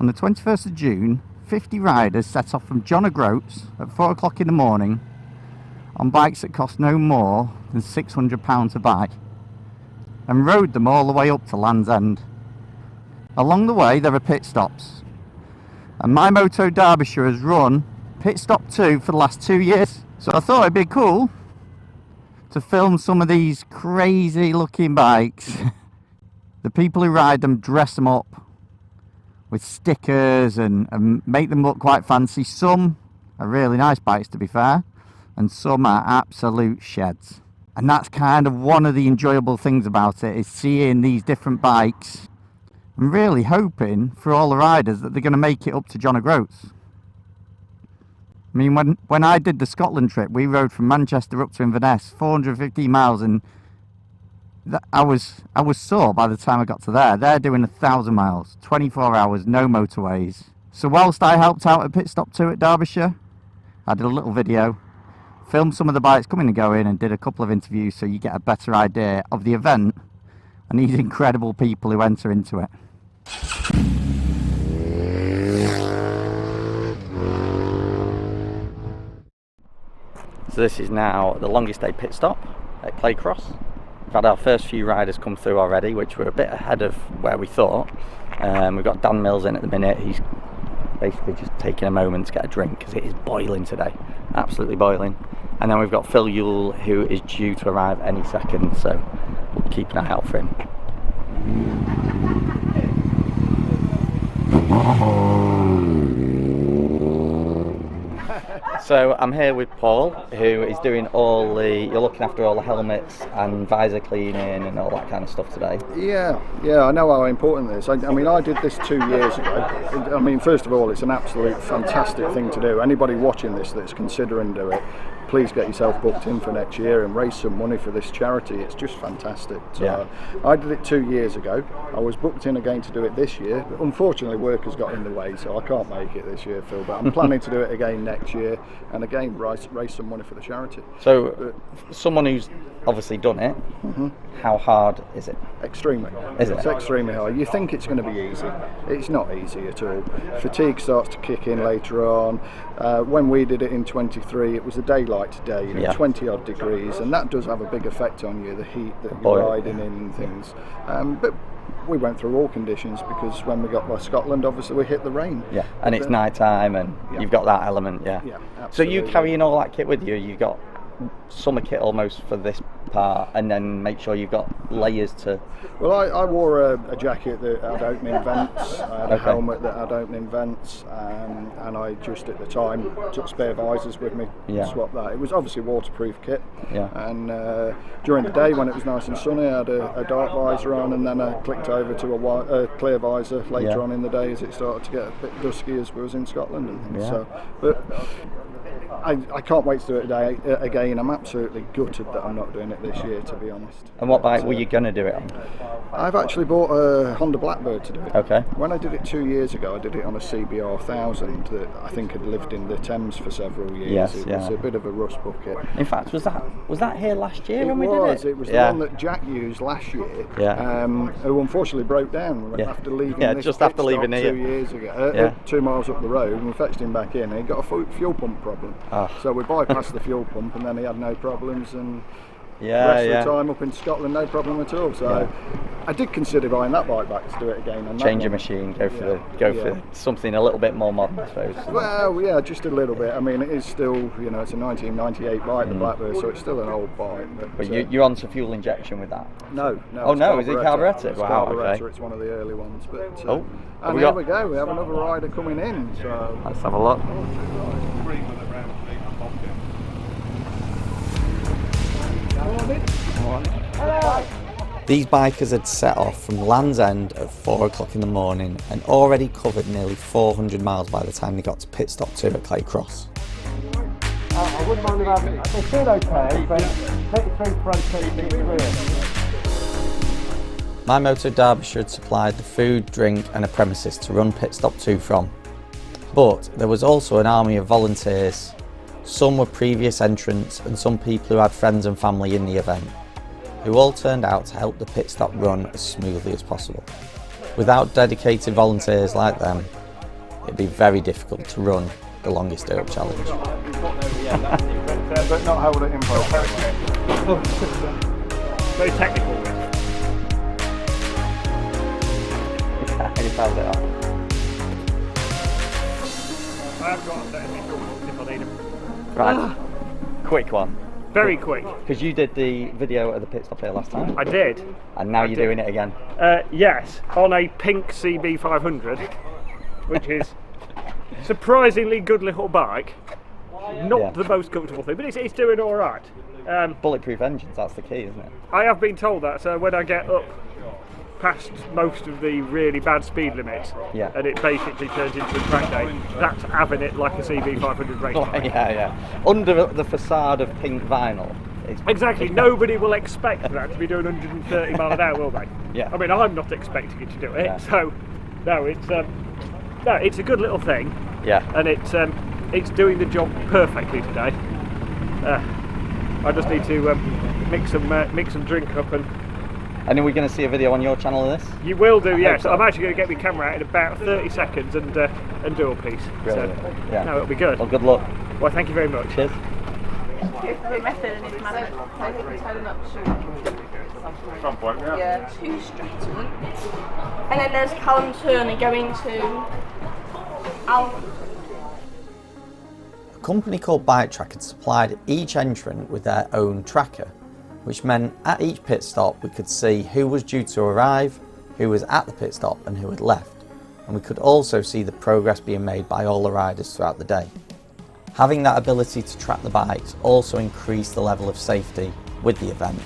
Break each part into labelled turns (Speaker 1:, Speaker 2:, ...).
Speaker 1: On the 21st of June, 50 riders set off from John O Groats at 4 o'clock in the morning on bikes that cost no more than £600 to buy, and rode them all the way up to Land's End. Along the way there are pit stops, and MyMoto Derbyshire has run pit stop 2 for the last 2 years. So I thought it'd be cool to film some of these crazy looking bikes. The people who ride them dress them up with stickers and make them look quite fancy. Some are really nice bikes, to be fair, and some are absolute sheds. And that's kind of one of the enjoyable things about it, is seeing these different bikes and really hoping for all the riders that they're going to make it up to John O Groats. I mean, when I did the Scotland trip, we rode from Manchester up to Inverness, 450 miles, and I was sore by the time I got to there. They're doing 1,000 miles, 24 hours, no motorways. So whilst I helped out at pit stop 2 at Derbyshire, I did a little video, filmed some of the bikes coming and going, and did a couple of interviews so you get a better idea of the event and these incredible people who enter into it. So this is now the longest day pit stop at Claycross. We've had our first few riders come through already, which were a bit ahead of where we thought. We've got Dan Mills in at the minute. He's basically just taking a moment to get a drink because it is boiling today, absolutely boiling. And then we've got Phil Yule, who is due to arrive any second, so we'll keep an eye out for him. So I'm here with Paul, who is doing you're looking after all the helmets and visor cleaning and all that kind of stuff today.
Speaker 2: Yeah, I know how important it is. I mean, I did this 2 years ago. I mean, first of all, it's an absolute fantastic thing to do. Anybody watching this that's considering doing it, please get yourself booked in for next year and raise some money for this charity. It's just fantastic. So
Speaker 1: yeah.
Speaker 2: I did it 2 years ago. I was booked in again to do it this year, but unfortunately work has got in the way, so I can't make it this year, Phil, but I'm planning to do it again next year and again raise some money for the charity.
Speaker 1: So someone who's obviously done it, how hard is it?
Speaker 2: Extremely.
Speaker 1: Is it?
Speaker 2: It's extremely hard. You think it's going to be easy. It's not easy at all. Fatigue starts to kick in later on. When we did it in 23, it was a daylight day, 20 odd degrees, and that does have a big effect on you, the heat that you're riding in and things. But we went through all conditions, because when we got by Scotland, obviously we hit the rain.
Speaker 1: Yeah, and it's night time, and you've got that element,
Speaker 2: Yeah,
Speaker 1: absolutely. So you carrying all that kit with you? You've got summer kit almost for this part, and then make sure you've got layers to...
Speaker 2: Well, I wore a jacket that had opening vents, I had a helmet that had opening vents, and I just at the time took spare visors with me to swap that. It was obviously a waterproof kit, and during the day when it was nice and sunny, I had a dark visor on, and then I clicked over to a clear visor later on in the day as it started to get a bit dusky as we was in Scotland and things. So, but I can't wait to do it again. I'm absolutely gutted that I'm not doing it this year, to be honest.
Speaker 1: And what bike were you going to do it on?
Speaker 2: I've actually bought a Honda Blackbird to do it.
Speaker 1: Okay.
Speaker 2: When I did it 2 years ago, I did it on a CBR 1000 that I think had lived in the Thames for several years.
Speaker 1: Yes,
Speaker 2: it was a bit of a rust bucket.
Speaker 1: In fact, was that here last year when we did it?
Speaker 2: It was the one that Jack used last year, who unfortunately broke down after leaving this
Speaker 1: just after leaving here
Speaker 2: 2 years ago, 2 miles up the road, and we fetched him back in, and he got a fuel pump problem. So we bypassed the fuel pump, and then he had no problems, and the rest of the time up in Scotland, no problem at all. So I did consider buying that bike back to do it again. And
Speaker 1: change your machine, go for something a little bit more modern, I suppose.
Speaker 2: Well, yeah, just a little bit. I mean, it is still, it's a 1998 bike, the Blackbird, so it's still an old bike.
Speaker 1: But you're on to fuel injection with that?
Speaker 2: No.
Speaker 1: Oh no, is it carburetted?
Speaker 2: Wow, okay. It's one of the early ones. But and here we go. We have another rider coming in. So
Speaker 1: let's have a look. These bikers had set off from Land's End at 4 o'clock in the morning and already covered nearly 400 miles by the time they got to pit stop 2 at Claycross.
Speaker 3: I wouldn't mind about it. They feel okay, but 33 front, 33 rear.
Speaker 1: MyMoto Derbyshire had supplied the food, drink and a premises to run pit stop 2 from. But there was also an army of volunteers. Some were previous entrants and some people who had friends and family in the event, who all turned out to help the pit stop run as smoothly as possible. Without dedicated volunteers like them, it'd be very difficult to run the longest dirt challenge.
Speaker 2: But not hold it in both.
Speaker 3: Very technical.
Speaker 1: He found it off.
Speaker 3: I have got a set of tools if I need them.
Speaker 1: Right, quick one.
Speaker 3: Very quick.
Speaker 1: Because you did the video at the pit stop here last time.
Speaker 3: I did.
Speaker 1: And now you're doing it again.
Speaker 3: Yes, on a pink CB500, which is surprisingly good little bike. Not the most comfortable thing, but it's doing all right.
Speaker 1: Bulletproof engines, that's the key, isn't it?
Speaker 3: I have been told that, so when I get up past most of the really bad speed limits, and it basically turns into a track day, that's having it like a CB500 race bike.
Speaker 1: Yeah. Under the facade of pink vinyl.
Speaker 3: Exactly, nobody will expect that to be doing 130 mile an hour, will they?
Speaker 1: Yeah.
Speaker 3: I mean, I'm not expecting it to do it,
Speaker 1: Yeah.
Speaker 3: so no, it's a good little thing.
Speaker 1: Yeah.
Speaker 3: And it's doing the job perfectly today. I just need to mix some drink up, and
Speaker 1: are we going to see a video on your channel of this?
Speaker 3: you will do. Yes,
Speaker 1: so.
Speaker 3: I'm actually going to get my camera out in about 30 seconds and do a piece.
Speaker 1: Brilliant.
Speaker 3: So,
Speaker 1: Yeah.
Speaker 3: no, it'll be good.
Speaker 1: Well, good luck.
Speaker 3: Well, thank you very much.
Speaker 1: Cheers.
Speaker 4: The method and it's management. Turn up two straight. And then there's Callum Turner going to Alpha.
Speaker 1: A company called Bike Track had supplied each entrant with their own tracker, which meant at each pit stop we could see who was due to arrive, who was at the pit stop and who had left, and we could also see the progress being made by all the riders throughout the day. Having that ability to track the bikes also increased the level of safety with the event.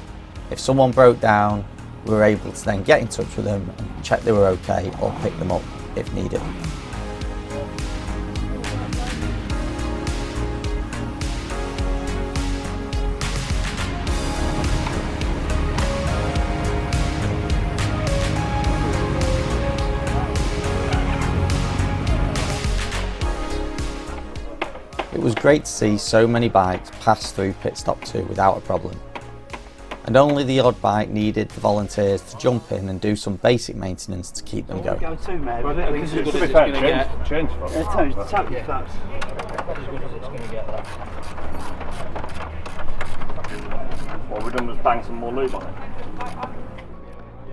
Speaker 1: If someone broke down, we were able to then get in touch with them and check they were okay or pick them up if needed. It was great to see so many bikes pass through pit stop 2 without a problem. And only the odd bike needed the volunteers to jump in and do some basic maintenance to keep them going.
Speaker 3: Going too mad.
Speaker 2: Well,
Speaker 3: Because
Speaker 2: it's
Speaker 3: it's
Speaker 2: going to get change from it.
Speaker 3: totally fast. What we've done was bang some more lube on it.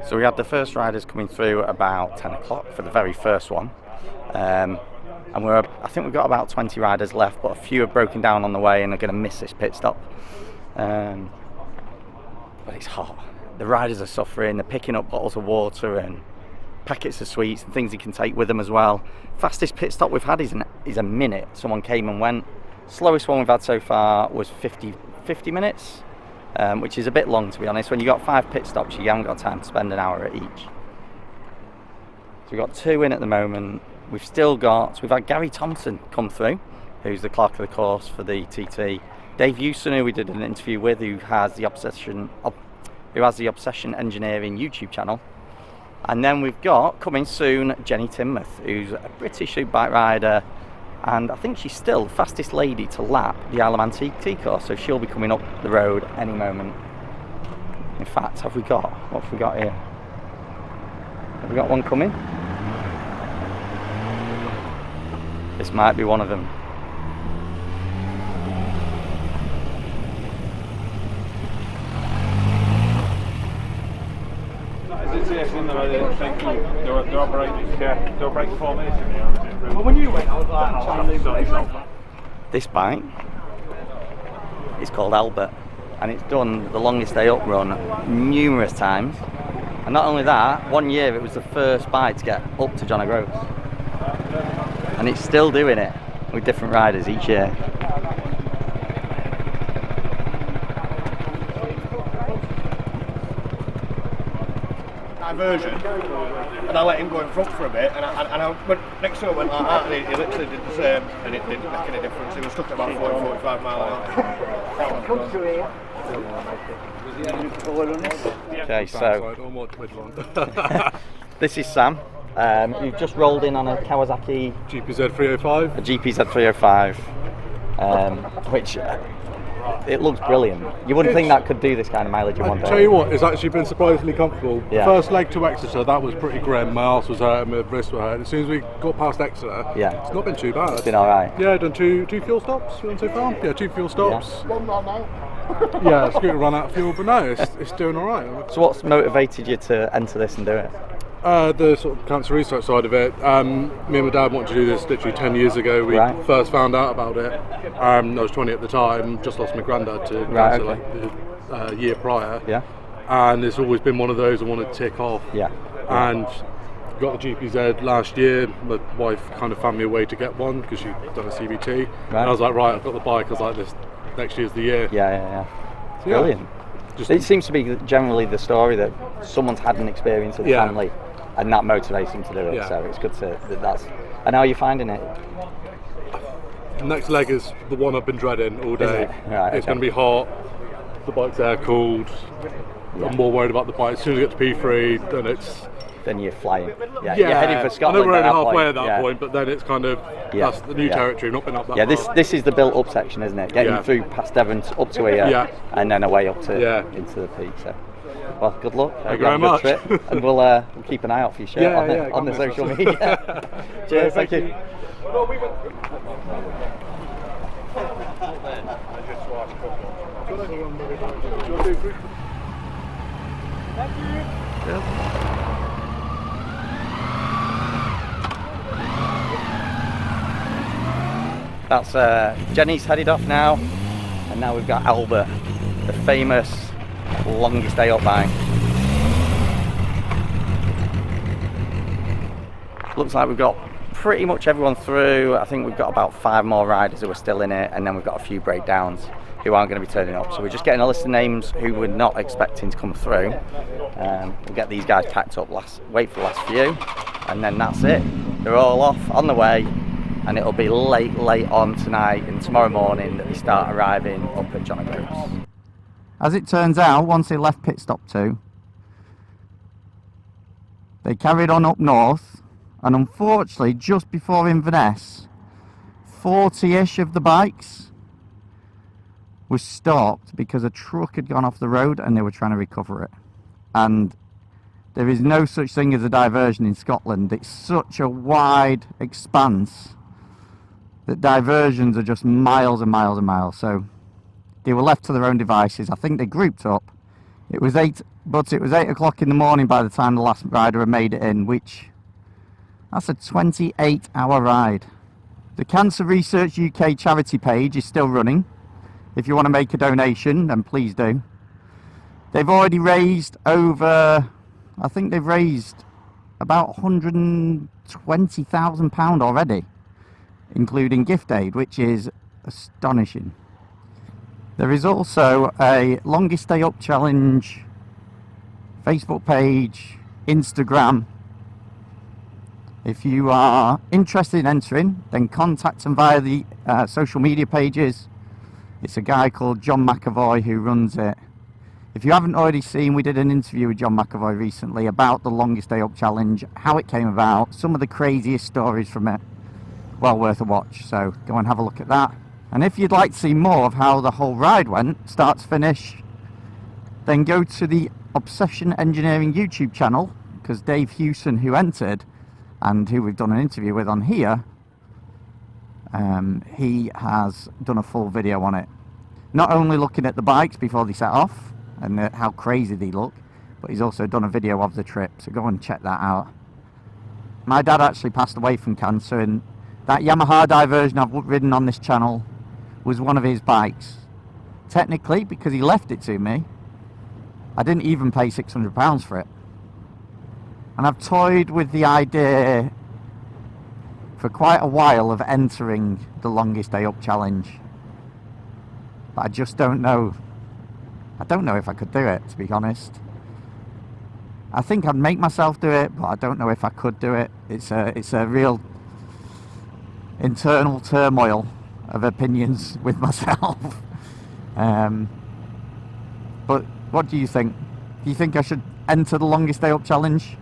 Speaker 1: So we had the first riders coming through about 10 o'clock for the very first one. And I think we've got about 20 riders left, but a few have broken down on the way and are going to miss this pit stop. But it's hot. The riders are suffering, they're picking up bottles of water and packets of sweets and things you can take with them as well. Fastest pit stop we've had is a minute. Someone came and went. Slowest one we've had so far was 50 minutes, which is a bit long to be honest. When you've got 5 pit stops, you haven't got time to spend an hour at each. So we've got 2 in at the moment. We've had Gary Thompson come through, who's the clerk of the course for the TT. Dave Hewson, who we did an interview with, who has the Obsession Engineering YouTube channel. And then we've got, coming soon, Jenny Tinmouth, who's a British superbike rider, and I think she's still the fastest lady to lap the Isle of Man TT course, so she'll be coming up the road any moment. In fact, what have we got here? Have we got one coming? This might be one of them.
Speaker 3: Well, when you went, I was like,
Speaker 1: This bike is called Albert, and it's done the longest day up run numerous times. And not only that, one year it was the first bike to get up to John O Groats. And it's still doing it with different riders each year.
Speaker 2: Diversion, and I let him go in front for a bit, and I went next to him, went like that, and he literally did the same, and it didn't make any difference. He was stuck at about 40-45 miles an hour.
Speaker 1: Okay, so this is Sam. You've just rolled in on a Kawasaki
Speaker 5: GPZ 305.
Speaker 1: A GPZ 305, which it looks brilliant. You wouldn't think that could do this kind of mileage in one day.
Speaker 5: I'll tell you what, it's actually been surprisingly comfortable.
Speaker 1: Yeah.
Speaker 5: First leg to Exeter, that was pretty grim. My arse was hurting, my wrist was hurting. As soon as we got past Exeter, it's not been too bad.
Speaker 1: It's been alright.
Speaker 5: Yeah, done two fuel stops. You went so far? Yeah, 2 fuel stops.
Speaker 2: One run out.
Speaker 5: Yeah, scooter run out of fuel, but no, it's doing alright.
Speaker 1: So what's motivated you to enter this and do it?
Speaker 5: The sort of cancer research side of it. Me and my dad wanted to do this literally 10 years ago. We first found out about it. I was 20 at the time, just lost my granddad to cancer like the year prior.
Speaker 1: Yeah.
Speaker 5: And it's always been one of those I wanted to tick off.
Speaker 1: Yeah.
Speaker 5: And got the GPZ last year. My wife kind of found me a way to get one because she'd done a CVT. And I was like, right, I've got the bike. I was like, this next year's the year.
Speaker 1: Yeah.
Speaker 5: So,
Speaker 1: brilliant. It seems to be generally the story that someone's had an experience in the family, and that motivates them to do it.
Speaker 5: Yeah.
Speaker 1: So it's good to that's. And how are you finding it?
Speaker 5: The next leg is the one I've been dreading all day.
Speaker 1: Right,
Speaker 5: it's going to be hot. The bike's air cooled. I'm more worried about the bike. As soon as I get to P3,
Speaker 1: then you're flying. Yeah, you're heading for Scotland.
Speaker 5: I know we're only
Speaker 1: at
Speaker 5: halfway
Speaker 1: point.
Speaker 5: at that point, but then it's kind of that's the new territory. Not been up that far.
Speaker 1: This is the built-up section, isn't it? Getting through past Devon up to here, and then away up to into the peak. So, well, good luck.
Speaker 5: Thank you very much.
Speaker 1: Trip, and we'll keep an eye out for your shirt on the social media. Cheers, thank you. That's Jenny's headed off now, and now we've got Albert, the famous longest day up bike. Looks like we've got pretty much everyone through. I think we've got about 5 more riders who are still in it, and then we've got a few breakdowns who aren't going to be turning up. So we're just getting a list of names who we're not expecting to come through. We'll get these guys packed up, wait for the last few, and then that's it. They're all off on the way, and it'll be late on tonight and tomorrow morning that they start arriving up at John O Groats. As it turns out, once they left pit stop 2, they carried on up north, and unfortunately just before Inverness, 40-ish of the bikes was stopped because a truck had gone off the road and they were trying to recover it. And there is no such thing as a diversion in Scotland. It's such a wide expanse that diversions are just miles and miles and miles. So they were left to their own devices. I think they grouped up. It was 8 o'clock in the morning by the time the last rider had made it in, which that's a 28-hour ride. The Cancer Research UK charity page is still running. If you want to make a donation, then please do. They've already raised over, I think they've raised about £120,000 already, including gift aid, which is astonishing. There is also a Longest Day Up Challenge Facebook page, Instagram. If you are interested in entering, then contact them via the social media pages. It's a guy called John McAvoy who runs it. If you haven't already seen, we did an interview with John McAvoy recently about the Longest Day Up Challenge, how it came about, some of the craziest stories from it. Well worth a watch, so go and have a look at that. And if you'd like to see more of how the whole ride went, start to finish, then go to the Obsession Engineering YouTube channel, because Dave Hewson, who entered, and who we've done an interview with on here, he has done a full video on it. Not only looking at the bikes before they set off, and how crazy they look, but he's also done a video of the trip, so go and check that out. My dad actually passed away from cancer, and that Yamaha diversion I've ridden on this channel was one of his bikes. Technically, because he left it to me, I didn't even pay £600 for it. And I've toyed with the idea for quite a while of entering the Longest Day Up Challenge. But I just don't know. I don't know if I could do it, to be honest. I think I'd make myself do it, but I don't know if I could do it. It's a real internal turmoil of opinions with myself. But what do you think? Do you think I should enter the Longest Day Up Challenge?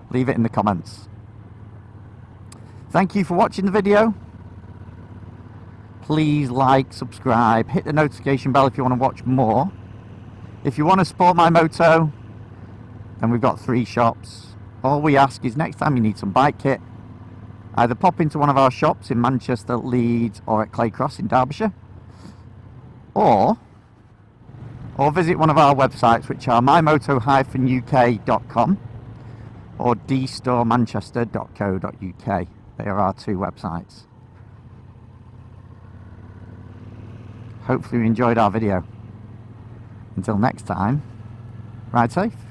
Speaker 1: Leave it in the comments. Thank you for watching the video. please like, subscribe, hit the notification bell if you want to watch more. If you want to support MyMoto, then we've got 3 shops. All we ask is next time you need some bike kit, either pop into one of our shops in Manchester, Leeds or at Claycross in Derbyshire, or visit one of our websites, which are mymoto-uk.com or dstoremanchester.co.uk. They are our 2 websites. Hopefully you enjoyed our video. Until next time, ride safe.